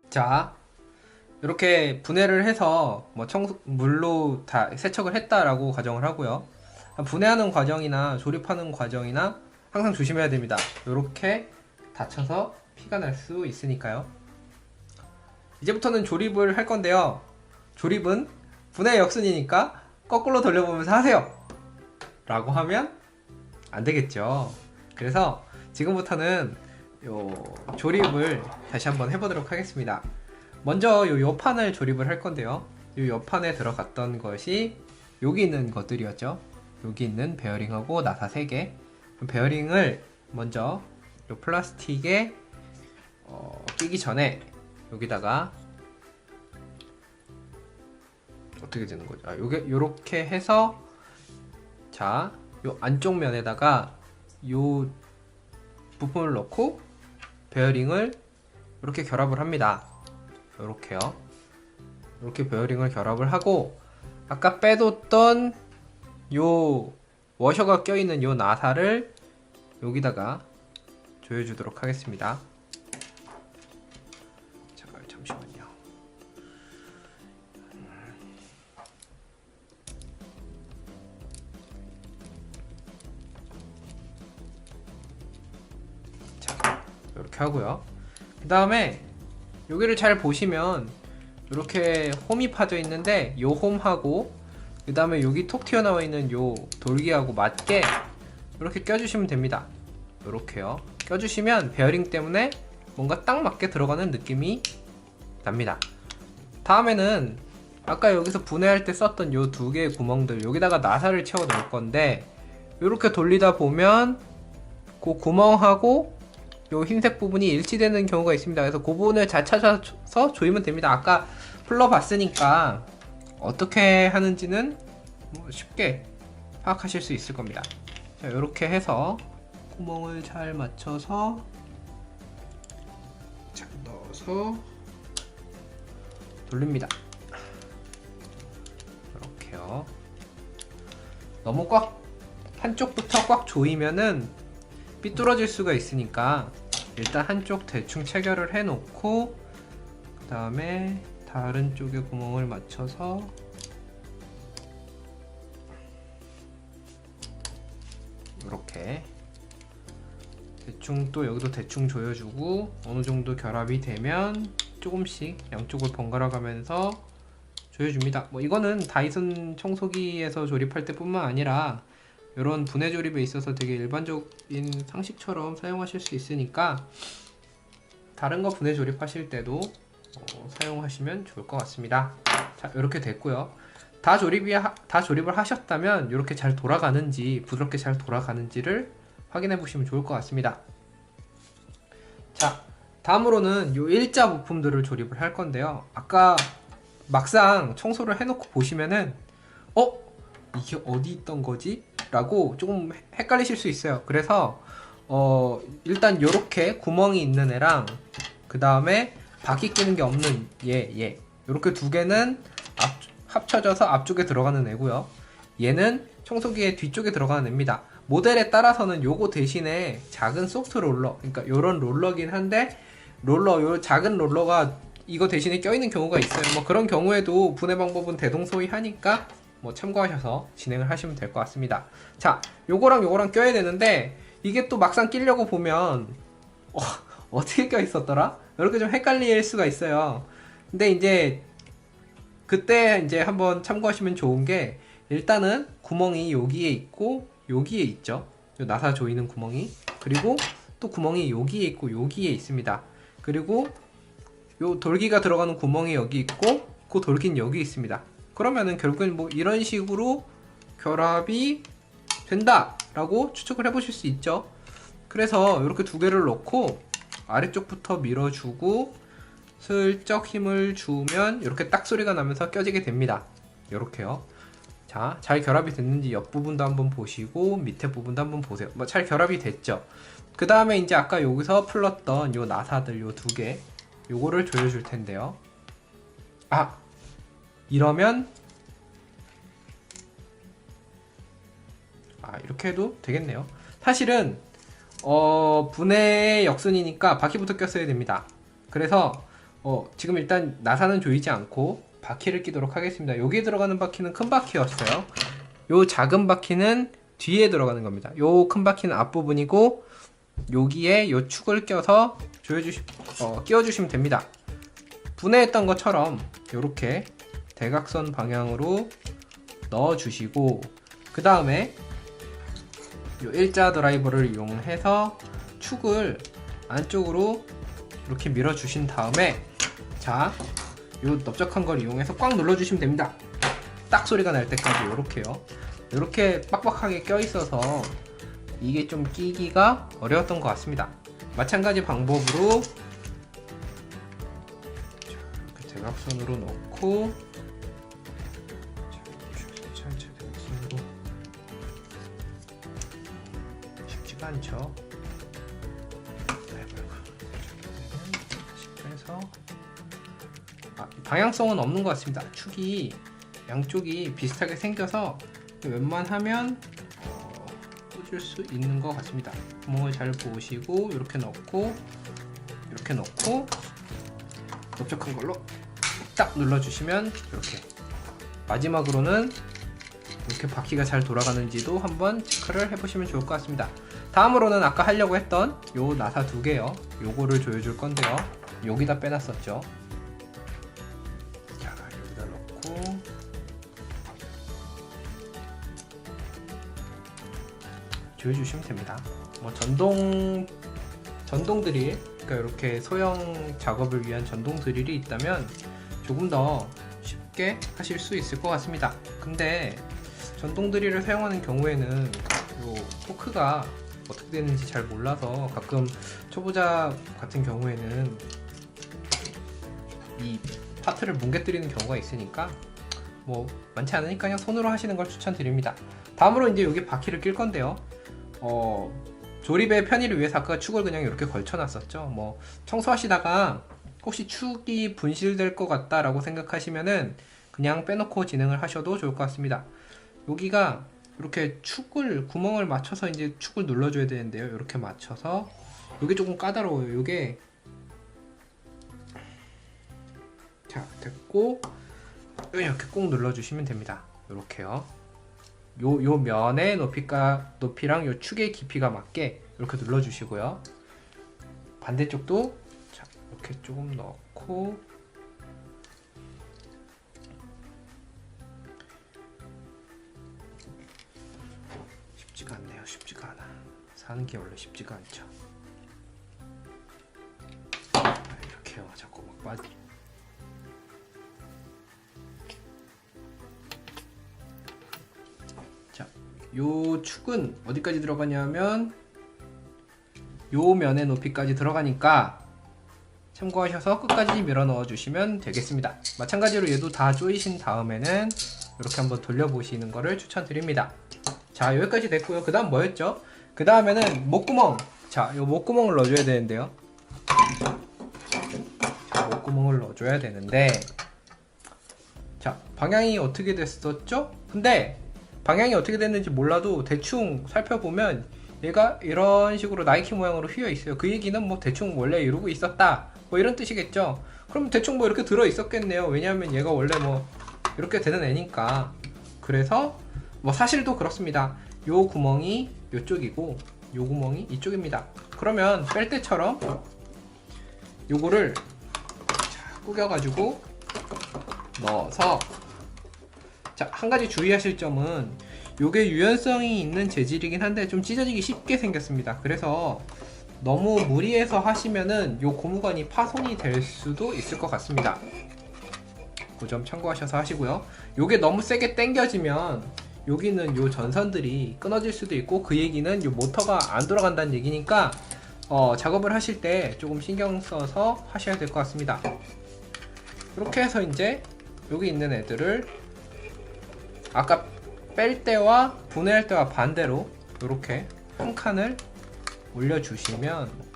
자, 이렇게 분해를 해서 뭐 물로 다 세척을 했다라고 가정을 하고요. 분해하는 과정이나 조립하는 과정이나 항상 조심해야 됩니다. 이렇게 다쳐서 피가 날 수 있으니까요. 이제부터는 조립을 할 건데요. 조립은 분해 역순이니까 거꾸로 돌려보면서 하세요! 라고 하면 안 되겠죠. 그래서 지금부터는 요 조립을 다시 한번 해보도록 하겠습니다. 먼저 요 옆판을 조립을 할 건데요. 요 옆판에 들어갔던 것이 여기 있는 것들이었죠. 여기 있는 베어링하고 나사 3개. 베어링을 먼저 요 플라스틱에 끼기 전에 여기다가 어떻게 되는 거죠? 요렇게 해서 자, 요 안쪽 면에다가 요 부품을 넣고 베어링을 이렇게 결합을 합니다. 이렇게요. 이렇게 베어링을 결합을 하고 아까 빼뒀던 요 워셔가 껴있는 요 나사를 여기다가 조여주도록 하겠습니다. 잠시만요. 자, 이렇게 하고요. 그 다음에 여기를 잘 보시면 이렇게 홈이 파져 있는데 요 홈하고 그 다음에 여기 톡 튀어나와 있는 요 돌기하고 맞게 이렇게 껴주시면 됩니다. 이렇게요. 껴주시면 베어링 때문에 뭔가 딱 맞게 들어가는 느낌이 납니다. 다음에는 아까 여기서 분해할 때 썼던 요 2개의 구멍들 여기다가 나사를 채워 넣을 건데 이렇게 돌리다 보면 그 구멍하고 요 흰색 부분이 일치되는 경우가 있습니다. 그래서 그 부분을 잘 찾아서 조이면 됩니다. 아까 풀러봤으니까 어떻게 하는지는 뭐 쉽게 파악하실 수 있을 겁니다. 자, 이렇게 해서 구멍을 잘 맞춰서 자, 넣어서 돌립니다. 이렇게요. 너무 꽉 한쪽부터 꽉 조이면은 삐뚤어질 수가 있으니까 일단 한쪽 대충 체결을 해 놓고 그 다음에 다른 쪽에 구멍을 맞춰서 이렇게 대충 또 여기도 대충 조여주고 어느 정도 결합이 되면 조금씩 양쪽을 번갈아 가면서 조여줍니다. 뭐 이거는 다이슨 청소기에서 조립할 때뿐만 아니라 이런 분해 조립에 있어서 되게 일반적인 상식처럼 사용하실 수 있으니까 다른 거 분해 조립하실 때도 사용하시면 좋을 것 같습니다. 자, 이렇게 됐고요. 다 조립을 하셨다면 이렇게 잘 돌아가는지 부드럽게 잘 돌아가는지를 확인해 보시면 좋을 것 같습니다. 자, 다음으로는 이 일자 부품들을 조립을 할 건데요. 아까 막상 청소를 해놓고 보시면은 이게 어디 있던 거지? 라고 조금 헷갈리실 수 있어요. 그래서 일단 이렇게 구멍이 있는 애랑 그 다음에 바퀴 끼는 게 없는 얘 이렇게 2개는 합쳐져서 앞쪽에 들어가는 애고요. 얘는 청소기의 뒤쪽에 들어가는 애입니다. 모델에 따라서는 요거 대신에 작은 소프트 롤러, 그러니까 요런 롤러긴 한데 요 작은 롤러가 이거 대신에 껴있는 경우가 있어요. 뭐 그런 경우에도 분해 방법은 대동소이하니까 뭐 참고하셔서 진행을 하시면 될 것 같습니다. 자, 요거랑 껴야 되는데 이게 또 막상 끼려고 보면 어떻게 껴 있었더라? 이렇게 좀 헷갈릴 수가 있어요. 근데 이제 그때 이제 한번 참고하시면 좋은 게 일단은 구멍이 여기에 있고 여기에 있죠. 요 나사 조이는 구멍이. 그리고 또 구멍이 여기에 있고 여기에 있습니다. 그리고 요 돌기가 들어가는 구멍이 여기 있고 그 돌기는 여기 있습니다. 그러면은 결국엔 뭐 이런 식으로 결합이 된다 라고 추측을 해보실 수 있죠. 그래서 이렇게 2개를 넣고 아래쪽부터 밀어주고 슬쩍 힘을 주면 이렇게 딱 소리가 나면서 껴지게 됩니다. 이렇게요. 자, 잘 결합이 됐는지 옆부분도 한번 보시고 밑에 부분도 한번 보세요. 뭐 잘 결합이 됐죠. 그 다음에 이제 아까 여기서 풀렀던 요 나사들 요 2개 요거를 조여줄 텐데요. 이러면 이렇게 해도 되겠네요. 사실은 분해 역순이니까 바퀴부터 꼈어야 됩니다. 그래서 지금 일단 나사는 조이지 않고 바퀴를 끼도록 하겠습니다. 여기에 들어가는 바퀴는 큰 바퀴였어요. 요 작은 바퀴는 뒤에 들어가는 겁니다. 요 큰 바퀴는 앞부분이고 여기에 요 축을 껴서 끼워주시면 됩니다. 분해했던 것처럼 이렇게 대각선 방향으로 넣어주시고 그 다음에 요 일자 드라이버를 이용해서 축을 안쪽으로 이렇게 밀어주신 다음에 자, 요 넓적한 걸 이용해서 꽉 눌러주시면 됩니다. 딱 소리가 날 때까지 이렇게요. 이렇게 빡빡하게 껴있어서 이게 좀 끼기가 어려웠던 것 같습니다. 마찬가지 방법으로 이렇게 대각선으로 넣고 전체 대각선으로 쉽지가 않죠. 그래서 방향성은 없는 것 같습니다. 축이 양쪽이 비슷하게 생겨서 웬만하면 꽂을 수 있는 것 같습니다. 구멍을 잘 보시고 이렇게 넣고 넓적한 걸로 딱 눌러주시면 이렇게 마지막으로는 이렇게 바퀴가 잘 돌아가는지도 한번 체크를 해보시면 좋을 것 같습니다. 다음으로는 아까 하려고 했던 요 나사 두 개요. 요거를 조여줄 건데요. 여기다 빼놨었죠. 자, 여기다 넣고 조여주시면 됩니다. 뭐 전동 드릴, 그러니까 이렇게 소형 작업을 위한 전동 드릴이 있다면 조금 더 쉽게 하실 수 있을 것 같습니다. 근데 전동 드릴을 사용하는 경우에는 요 토크가 어떻게 되는지 잘 몰라서 가끔 초보자 같은 경우에는 이 파트를 뭉개뜨리는 경우가 있으니까 뭐 많지 않으니까 그냥 손으로 하시는 걸 추천드립니다. 다음으로 이제 여기 바퀴를 낄 건데요. 조립의 편의를 위해서 아까 축을 그냥 이렇게 걸쳐놨었죠. 뭐 청소하시다가 혹시 축이 분실될 것 같다라고 생각하시면은 그냥 빼놓고 진행을 하셔도 좋을 것 같습니다. 여기가 이렇게 구멍을 맞춰서 이제 축을 눌러줘야 되는데요. 이렇게 맞춰서 이게 조금 까다로워요. 이게 자, 됐고 이렇게 꼭 눌러주시면 됩니다. 이렇게요. 요 면의 높이랑 요 축의 깊이가 맞게 이렇게 눌러주시고요. 반대쪽도 자, 이렇게 조금 넣고 쉽지가 않네요. 쉽지가 않아. 사는 게 원래 쉽지가 않죠. 이렇게요. 자꾸 막 빠지. 자, 요 축은 어디까지 들어가냐면 요 면의 높이까지 들어가니까 참고하셔서 끝까지 밀어 넣어 주시면 되겠습니다. 마찬가지로 얘도 다 조이신 다음에는 이렇게 한번 돌려보시는 것을 추천드립니다. 자, 여기까지 됐고요. 그 다음 뭐였죠? 그 다음에는 목구멍. 자, 요 목구멍을 넣어줘야 되는데요. 자, 목구멍을 넣어줘야 되는데 자, 방향이 어떻게 됐었죠? 근데 방향이 어떻게 됐는지 몰라도 대충 살펴보면 얘가 이런 식으로 나이키 모양으로 휘어 있어요. 그 얘기는 뭐 대충 원래 이러고 있었다 뭐 이런 뜻이겠죠. 그럼 대충 뭐 이렇게 들어 있었겠네요. 왜냐하면 얘가 원래 뭐 이렇게 되는 애니까. 그래서 뭐 사실도 그렇습니다. 요 구멍이 요쪽이고 요 구멍이 이쪽입니다. 그러면 뺄 때처럼 요거를 구겨가지고 넣어서 자, 한 가지 주의하실 점은 요게 유연성이 있는 재질이긴 한데 좀 찢어지기 쉽게 생겼습니다. 그래서 너무 무리해서 하시면은 요 고무관이 파손이 될 수도 있을 것 같습니다. 그 점 참고하셔서 하시고요. 요게 너무 세게 당겨지면 여기는 요 전선들이 끊어질 수도 있고 그 얘기는 요 모터가 안 돌아간다는 얘기니까 작업을 하실 때 조금 신경 써서 하셔야 될 것 같습니다. 이렇게 해서 이제 여기 있는 애들을 아까 뺄 때와 분해할 때와 반대로 이렇게 한 칸을 올려주시면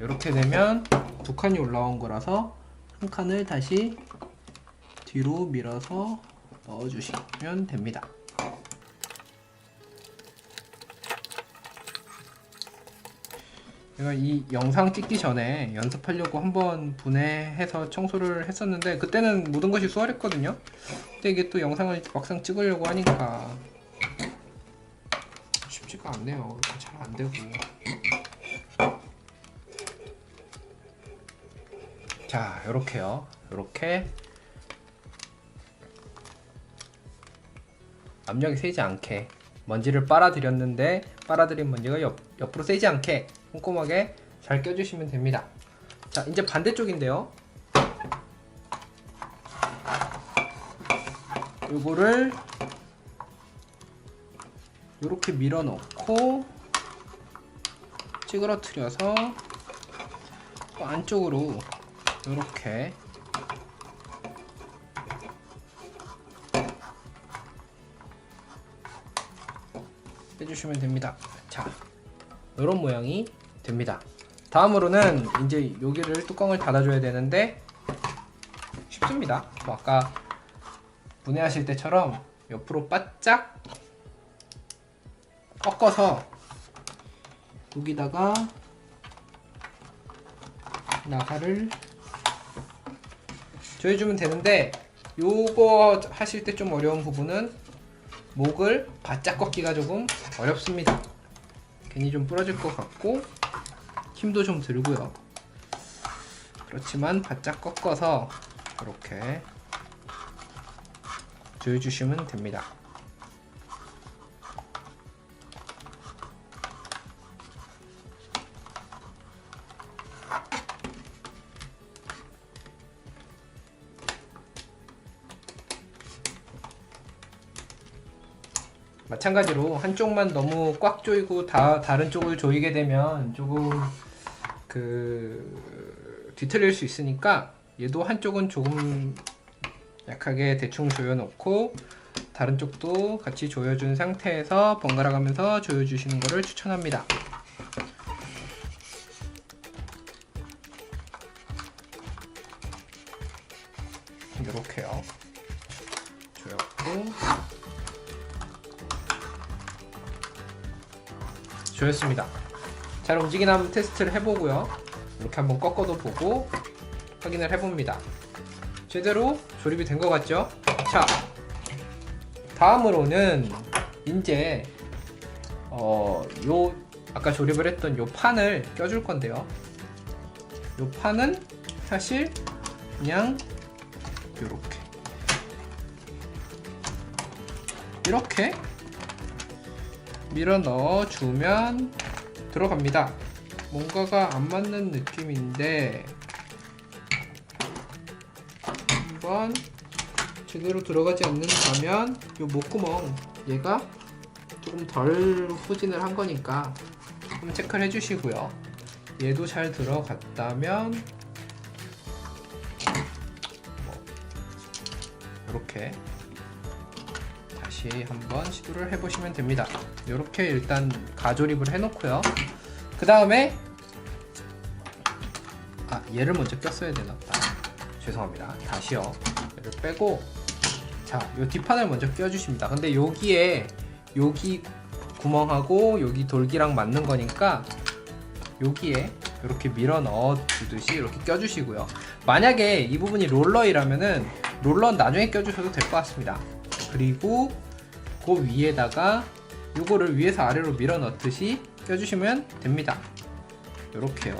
이렇게 되면 두 칸이 올라온 거라서 한 칸을 다시 뒤로 밀어서 넣어주시면 됩니다. 제가 이 영상 찍기 전에 연습하려고 한번 분해해서 청소를 했었는데 그때는 모든 것이 수월했거든요. 근데 이게 또 영상을 막상 찍으려고 하니까 쉽지가 않네요. 잘 안되고. 자, 요렇게요. 요렇게 압력이 세지 않게 먼지를 빨아들였는데 빨아들인 먼지가 옆으로 세지 않게 꼼꼼하게 잘 껴주시면 됩니다. 자, 이제 반대쪽인데요. 요거를 요렇게 밀어 넣고 찌그러뜨려서 또 안쪽으로 요렇게 빼주시면 됩니다. 자, 이런 모양이 됩니다. 다음으로는 이제 여기를 뚜껑을 닫아줘야 되는데 쉽습니다. 뭐 아까 분해하실 때처럼 옆으로 바짝 꺾어서 여기다가 나사를 조여주면 되는데, 요거 하실 때 좀 어려운 부분은 목을 바짝 꺾기가 조금 어렵습니다. 괜히 좀 부러질 것 같고 힘도 좀 들고요. 그렇지만 바짝 꺾어서 이렇게 조여주시면 됩니다. 마찬가지로 한쪽만 너무 꽉 조이고 다른 쪽을 조이게 되면 조금 뒤틀릴 수 있으니까 얘도 한쪽은 조금 약하게 대충 조여 놓고 다른 쪽도 같이 조여준 상태에서 번갈아 가면서 조여 주시는 것을 추천합니다. 이렇게요. 조였고 조였습니다. 잘 움직이나 한번 테스트를 해보고요. 이렇게 한번 꺾어도 보고 확인을 해봅니다. 제대로 조립이 된 것 같죠? 자, 다음으로는 이제 요 아까 조립을 했던 요 판을 껴줄 건데요. 요 판은 사실 그냥 이렇게 밀어 넣어주면 들어갑니다. 뭔가가 안 맞는 느낌인데 한번 제대로 들어가지 않는다면 이 목구멍 얘가 조금 덜 후진을 한 거니까 좀 체크를 해주시고요. 얘도 잘 들어갔다면 이렇게 다시 한번 시도를 해보시면 됩니다. 이렇게 일단 가조립을 해놓고요. 그 다음에 얘를 먼저 꼈어야 되나보다. 죄송합니다. 다시요. 얘를 빼고 자, 요 뒷판을 먼저 껴주십니다. 근데 여기 구멍하고 여기 돌기랑 맞는 거니까 여기에 이렇게 밀어 넣어 주듯이 이렇게 껴주시고요. 만약에 이 부분이 롤러이라면은 롤러는 나중에 껴주셔도 될 것 같습니다. 그리고 그 위에다가 요거를 위에서 아래로 밀어 넣듯이 껴주시면 됩니다. 요렇게요.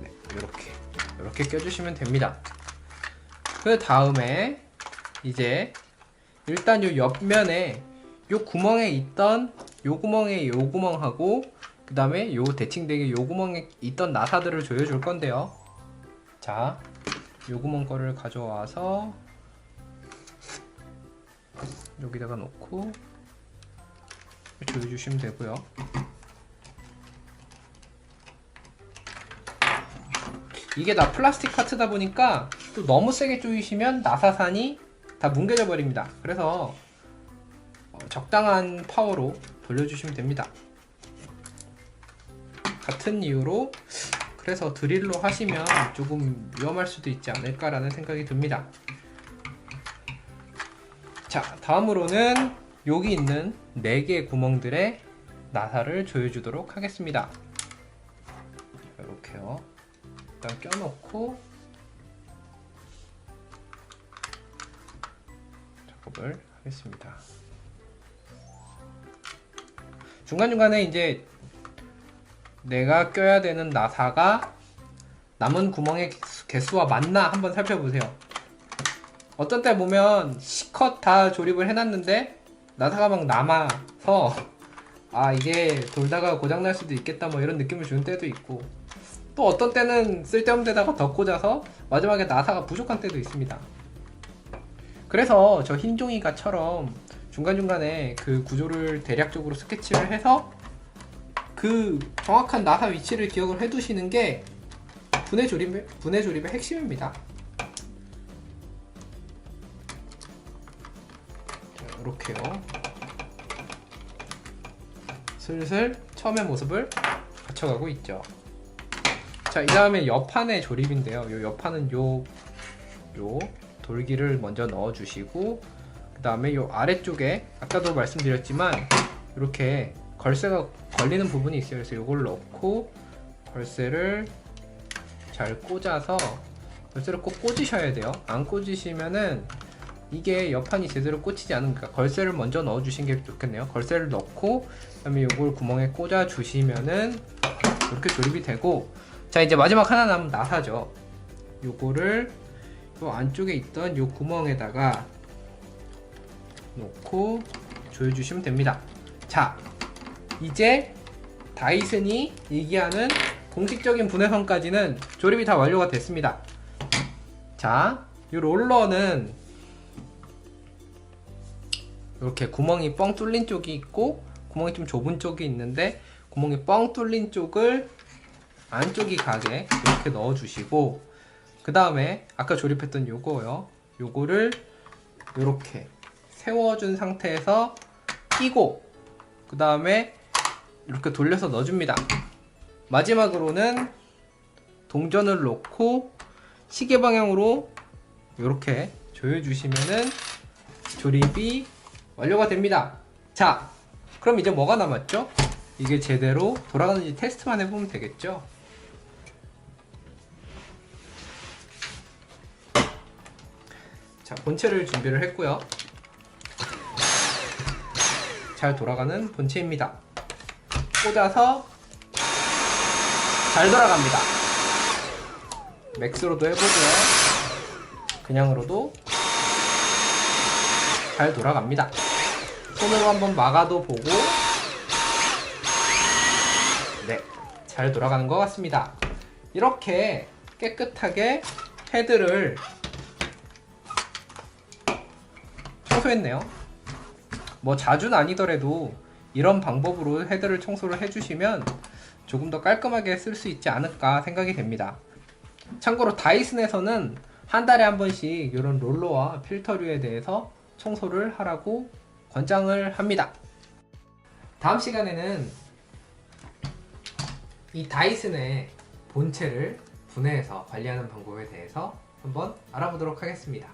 네, 요렇게 껴주시면 됩니다. 그 다음에 이제 일단 요 옆면에 요 구멍에 있던 요 구멍에 요 구멍하고 그 다음에 요 대칭되게 요 구멍에 있던 나사들을 조여줄 건데요. 자, 요 구멍 거를 가져와서 여기다가 놓고 조여주시면 되고요. 이게 다 플라스틱 파트다 보니까 또 너무 세게 조이시면 나사산이 다 뭉개져 버립니다. 그래서 적당한 파워로 돌려주시면 됩니다. 같은 이유로 그래서 드릴로 하시면 조금 위험할 수도 있지 않을까라는 생각이 듭니다. 자, 다음으로는 여기 있는 4개의 구멍들의 나사를 조여주도록 하겠습니다. 이렇게요. 일단 껴놓고 작업을 하겠습니다. 중간중간에 이제 내가 껴야 되는 나사가 남은 구멍의 개수와 맞나 한번 살펴보세요. 어떤 때 보면 C컷 다 조립을 해놨는데 나사가 막 남아서 아 이게 돌다가 고장날 수도 있겠다 뭐 이런 느낌을 주는 때도 있고, 또 어떤 때는 쓸데없는 데다가 더 꽂아서 마지막에 나사가 부족한 때도 있습니다. 그래서 저 흰종이가처럼 중간중간에 그 구조를 대략적으로 스케치를 해서 그 정확한 나사 위치를 기억을 해두시는 게 분해 조립의 핵심입니다. 자, 이렇게요. 슬슬 처음의 모습을 갖춰가고 있죠. 자, 이 다음에 옆판의 조립인데요. 요 옆판은 요 돌기를 먼저 넣어주시고, 그 다음에 요 아래쪽에 아까도 말씀드렸지만 이렇게 걸쇠가 걸리는 부분이 있어요. 그래서 요걸 넣고 걸쇠를 잘 꽂아서, 걸쇠를 꼭 꽂으셔야 돼요. 안 꽂으시면은 이게 옆판이 제대로 꽂히지 않으니까 걸쇠를 먼저 넣어 주신 게 좋겠네요. 걸쇠를 넣고 그 다음에 요걸 구멍에 꽂아 주시면은 이렇게 조립이 되고, 자 이제 마지막 하나 남은 나사죠. 요거를 요 안쪽에 있던 요 구멍에다가 놓고 조여주시면 됩니다. 자, 이제 다이슨이 얘기하는 공식적인 분해선까지는 조립이 다 완료가 됐습니다. 자, 이 롤러는 이렇게 구멍이 뻥 뚫린 쪽이 있고 구멍이 좀 좁은 쪽이 있는데, 구멍이 뻥 뚫린 쪽을 안쪽이 가게 이렇게 넣어 주시고, 그 다음에 아까 조립했던 요거요, 요거를 이렇게 세워준 상태에서 끼고 그 다음에 이렇게 돌려서 넣어줍니다. 마지막으로는 동전을 놓고 시계 방향으로 이렇게 조여주시면은 조립이 완료가 됩니다. 자, 그럼 이제 뭐가 남았죠? 이게 제대로 돌아가는지 테스트만 해보면 되겠죠? 자, 본체를 준비를 했고요. 잘 돌아가는 본체입니다. 꽂아서 잘 돌아갑니다. 맥스로도 해보고요. 그냥으로도 잘 돌아갑니다. 손으로 한번 막아도 보고, 네, 잘 돌아가는 것 같습니다. 이렇게 깨끗하게 헤드를 청소했네요. 뭐 자주는 아니더라도 이런 방법으로 헤드를 청소를 해주시면 조금 더 깔끔하게 쓸 수 있지 않을까 생각이 됩니다. 참고로 다이슨에서는 한 달에 한 번씩 이런 롤러와 필터류에 대해서 청소를 하라고 권장을 합니다. 다음 시간에는 이 다이슨의 본체를 분해해서 관리하는 방법에 대해서 한번 알아보도록 하겠습니다.